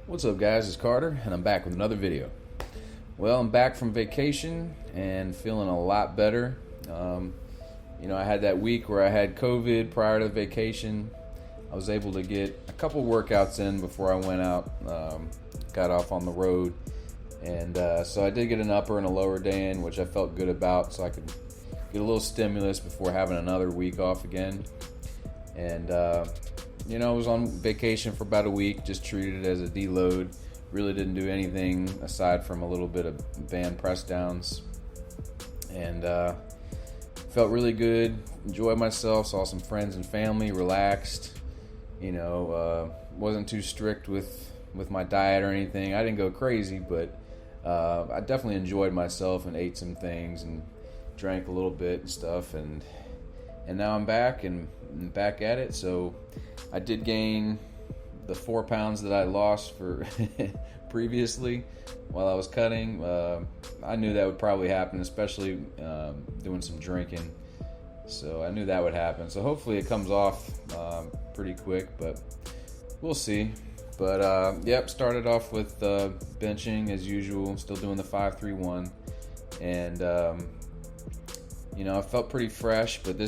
What's up, guys? It's Carter, and I'm back with another video. Well, I'm back from vacation and feeling a lot better. I had that week where I had COVID prior to vacation. I was able to get a couple workouts in before I went out, got off on the road. And so I did get an upper and a lower day in, which I felt good about, so I could get a little stimulus before having another week off again. And I was on vacation for about a week, just treated it as a deload. Really didn't do anything aside from a little bit of band press downs. And felt really good, enjoyed myself, saw some friends and family, relaxed. Wasn't too strict with my diet or anything. I didn't go crazy, but I definitely enjoyed myself and ate some things and drank a little bit and stuff. And now I'm back and back at it. So I did gain the 4 pounds that I lost for previously while I was cutting. I knew that would probably happen, especially doing some drinking. So I knew that would happen. So hopefully it comes off pretty quick, but we'll see. But started off with benching as usual. Still doing the 5-3-1, and I felt pretty fresh. But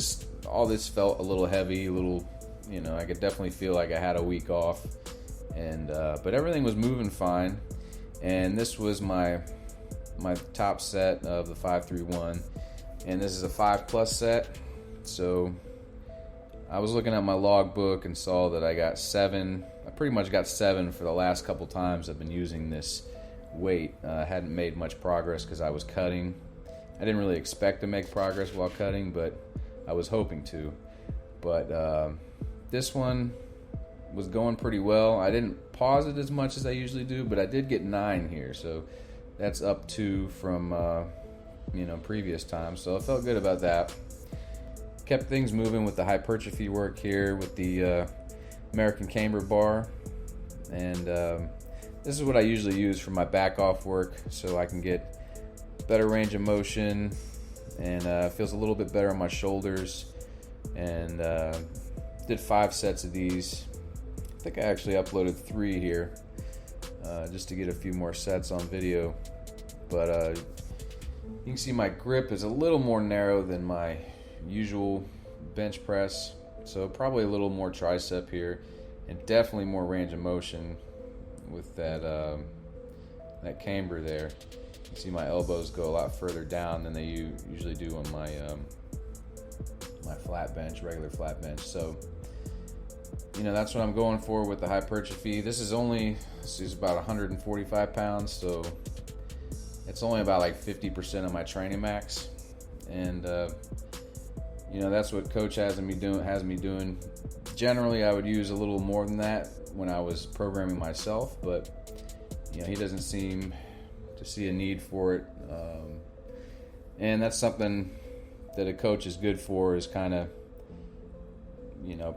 all this felt a little heavy, I could definitely feel like I had a week off, and but everything was moving fine. And this was my top set of the 5-3-1, and this is a 5+ set. So I was looking at my logbook and saw that I got 7. I pretty much got 7 for the last couple times I've been using this weight. I hadn't made much progress because I was cutting. I didn't really expect to make progress while cutting, but I was hoping to. But this one was going pretty well. I didn't pause it as much as I usually do, but I did get 9 here, so that's up 2 from previous times. So I felt good about that. Kept things moving with the hypertrophy work here with the American Camber bar, and this is what I usually use for my back off work, so I can get better range of motion, and feels a little bit better on my shoulders. And did 5 sets of these. I think I actually uploaded 3 here just to get a few more sets on video. But you can see my grip is a little more narrow than my usual bench press, so probably a little more tricep here, and definitely more range of motion with that camber there. You can see my elbows go a lot further down than they usually do on my flat bench, regular flat bench. So that's what I'm going for with the hypertrophy. This is about 145 pounds, so it's only about like 50% of my training max. And that's what coach has me doing. Generally, I would use a little more than that when I was programming myself, but he doesn't seem to see a need for it. And that's something that a coach is good for, is kind of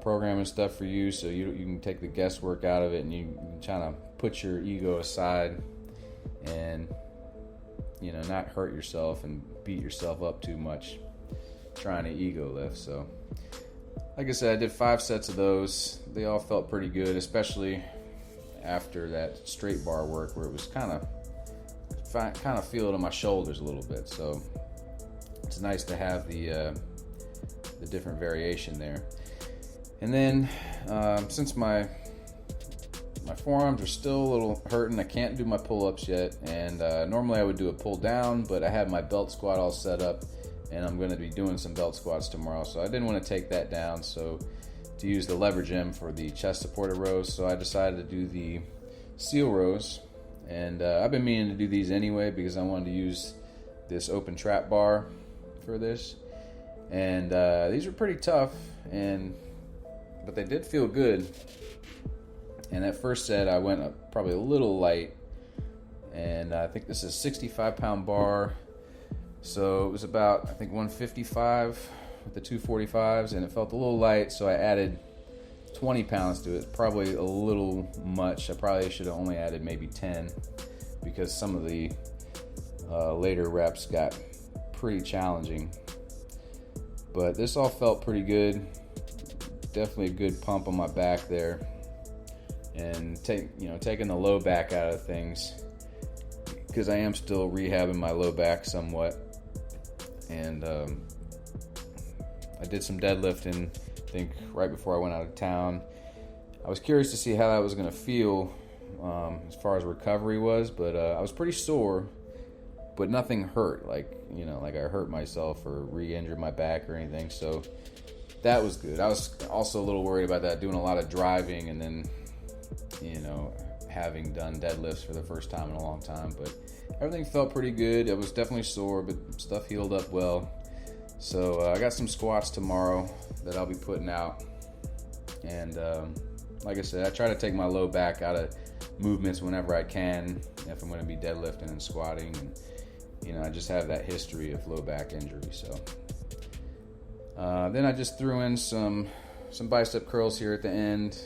programming stuff for you, so you can take the guesswork out of it, and you can try to put your ego aside and not hurt yourself and beat yourself up too much trying to ego lift. So like I said, I did 5 sets of those. They all felt pretty good, especially after that straight bar work where it was kind of feel it in my shoulders a little bit. So it's nice to have the different variation there. And then since my forearms are still a little hurting, I can't do my pull-ups yet, and normally I would do a pull down, but I have my belt squat all set up, and I'm going to be doing some belt squats tomorrow, so I didn't want to take that down, so to use the leverage M for the chest supported rows, so I decided to do the seal rows. And I've been meaning to do these anyway because I wanted to use this open trap bar for this, and these were pretty tough, but they did feel good. And that first set I went up probably a little light, and I think this is a 65-pound bar, so it was about, I think, 155 with the 245s, and it felt a little light, so I added 20 pounds to it. Probably a little much. I probably should have only added maybe 10, because some of the later reps got pretty challenging. But this all felt pretty good. Definitely a good pump on my back there. and taking the low back out of things, because I am still rehabbing my low back somewhat. And I did some deadlifting, I think right before I went out of town. I was curious to see how that was going to feel as far as recovery was, but I was pretty sore, but nothing hurt, like I hurt myself or re-injured my back or anything, so that was good. I was also a little worried about that, doing a lot of driving and then having done deadlifts for the first time in a long time, but everything felt pretty good. It was definitely sore, but stuff healed up well. So I got some squats tomorrow that I'll be putting out, and like I said, I try to take my low back out of movements whenever I can if I'm going to be deadlifting and squatting, and I just have that history of low back injury. So then I just threw in some bicep curls here at the end.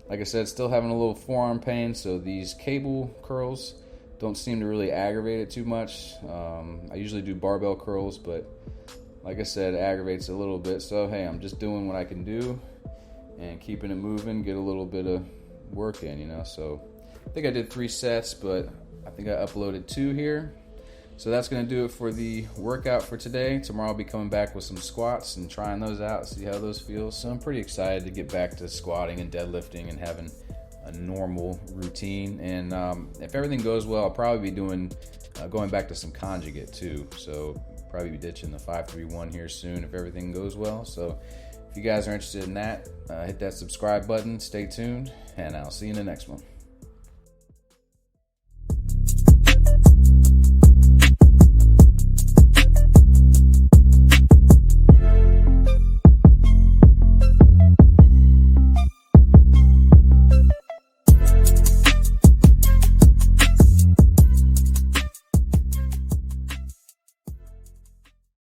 Like I said, still having a little forearm pain, so these cable curls don't seem to really aggravate it too much. I usually do barbell curls, but like I said, it aggravates a little bit. So hey, I'm just doing what I can do and keeping it moving, get a little bit of work in, So I think I did 3 sets, but I think I uploaded 2 here. So that's going to do it for the workout for today. Tomorrow I'll be coming back with some squats and trying those out, see how those feel. So I'm pretty excited to get back to squatting and deadlifting and having a normal routine. And if everything goes well, I'll probably be going back to some conjugate too. So probably be ditching the 5-3-1 here soon if everything goes well. So if you guys are interested in that, hit that subscribe button, stay tuned, and I'll see you in the next one.